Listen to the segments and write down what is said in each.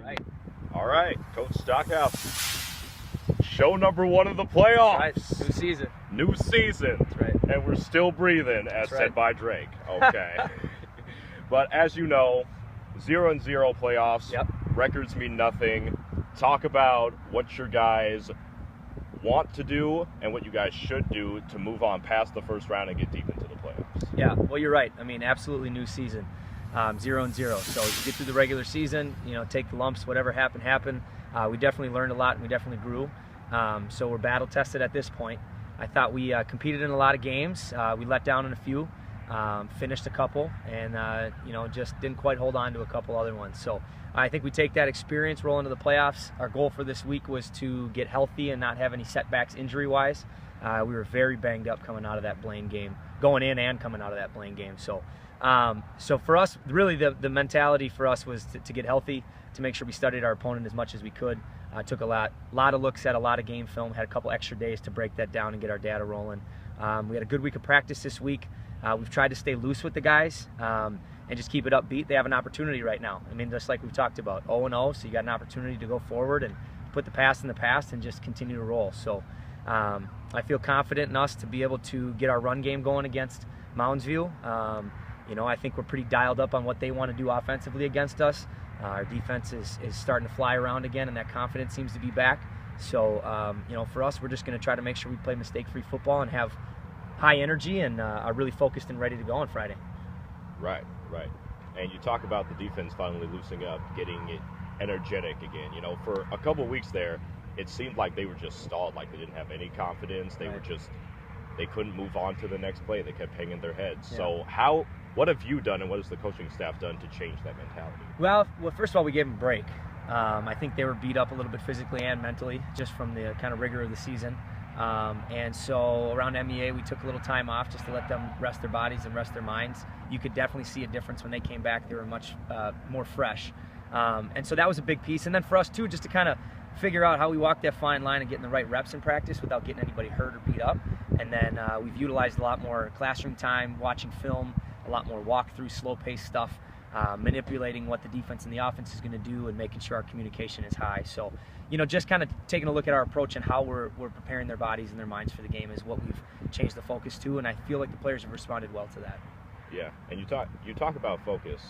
right. All right, Coach Stockhaus. Show number 1 of the playoffs. Right. New season. New season. That's right. And we're still breathing, as That's right. said by Drake. Okay. But as you know, 0-0 playoffs. Yep. Records mean nothing. Talk about what your guys want to do and what you guys should do to move on past the first round and get deep into the playoffs. Yeah, well, you're right. I mean, absolutely new season. 0-0. So you get through the regular season, take the lumps, whatever happened. We definitely learned a lot and we definitely grew. So we're battle tested at this point. I thought we competed in a lot of games. We let down in a few, finished a couple, and just didn't quite hold on to a couple other ones. So I think we take that experience, roll into the playoffs. Our goal for this week was to get healthy and not have any setbacks injury-wise. We were very banged up coming out of that Blaine game, going in and coming out of that Blaine game. So for us, really the mentality for us was to get healthy, to make sure we studied our opponent as much as we could. Took a lot of looks at a lot of game film, had a couple extra days to break that down and get our data rolling. We had a good week of practice this week. We've tried to stay loose with the guys and just keep it upbeat. They have an opportunity right now. I mean, just like we've talked about, 0-0, so you got an opportunity to go forward and put the past in the past and just continue to roll. So I feel confident in us to be able to get our run game going against Mounds View. I think we're pretty dialed up on what they want to do offensively against us. Our defense is starting to fly around again, and that confidence seems to be back. So, for us, we're just going to try to make sure we play mistake-free football and have high energy and are really focused and ready to go on Friday. Right. And you talk about the defense finally loosening up, getting it energetic again. For a couple of weeks there, it seemed like they were just stalled, like they didn't have any confidence. They were just, they couldn't move on to the next play. They kept hanging their heads. Yeah. So what have you done and what has the coaching staff done to change that mentality? Well, first of all, we gave them a break. I think they were beat up a little bit physically and mentally just from the kind of rigor of the season. And so around MEA, we took a little time off just to let them rest their bodies and rest their minds. You could definitely see a difference when they came back. They were much more fresh. And so that was a big piece. And then for us, too, just to kind of figure out how we walk that fine line and getting the right reps in practice without getting anybody hurt or beat up. And then we've utilized a lot more classroom time, watching film, a lot more walk-through, slow-paced stuff, manipulating what the defense and the offense is going to do and making sure our communication is high. So, just kind of taking a look at our approach and how we're preparing their bodies and their minds for the game is what we've changed the focus to, and I feel like the players have responded well to that. Yeah, and you talk about focus.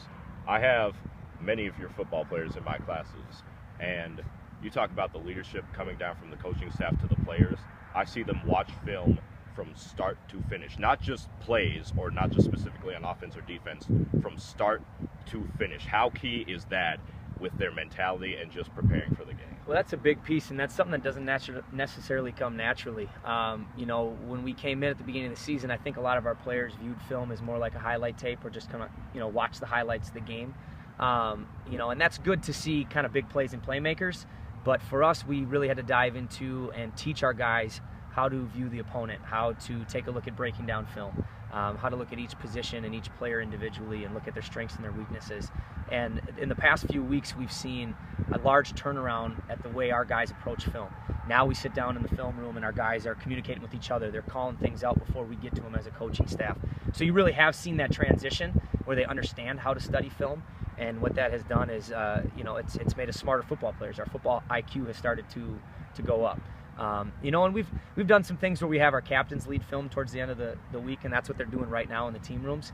I have many of your football players in my classes, and you talk about the leadership coming down from the coaching staff to the players. I see them watch film from start to finish, not just plays or not just specifically on offense or defense, from start to finish. How key is that with their mentality and just preparing for the game? Well, that's a big piece, and that's something that doesn't necessarily come naturally. When we came in at the beginning of the season, I think a lot of our players viewed film as more like a highlight tape or just kind of, watch the highlights of the game. And that's good to see kind of big plays and playmakers. But for us, we really had to dive into and teach our guys how to view the opponent, how to take a look at breaking down film, how to look at each position and each player individually and look at their strengths and their weaknesses. And in the past few weeks, we've seen a large turnaround at the way our guys approach film. Now we sit down in the film room and our guys are communicating with each other. They're calling things out before we get to them as a coaching staff. So you really have seen that transition where they understand how to study film. And what that has done is, it's made us smarter football players. Our football IQ has started to go up. And we've done some things where we have our captains lead film towards the end of the week, and that's what they're doing right now in the team rooms,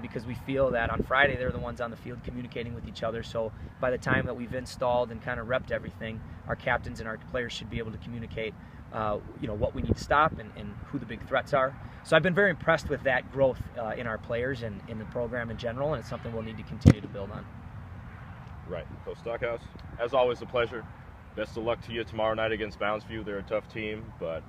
because we feel that on Friday they're the ones on the field communicating with each other. So by the time that we've installed and kind of repped everything, our captains and our players should be able to communicate what we need to stop and who the big threats are. So I've been very impressed with that growth in our players and in the program in general, and it's something we'll need to continue to build on. Right. Coach Stockhaus, as always, a pleasure. Best of luck to you tomorrow night against Mounds View. They're a tough team, but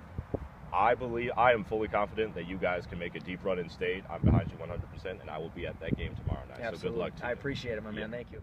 I am fully confident that you guys can make a deep run in state. I'm behind you 100%, and I will be at that game tomorrow night. Absolutely. So good luck to you. I appreciate it, my man. Thank you.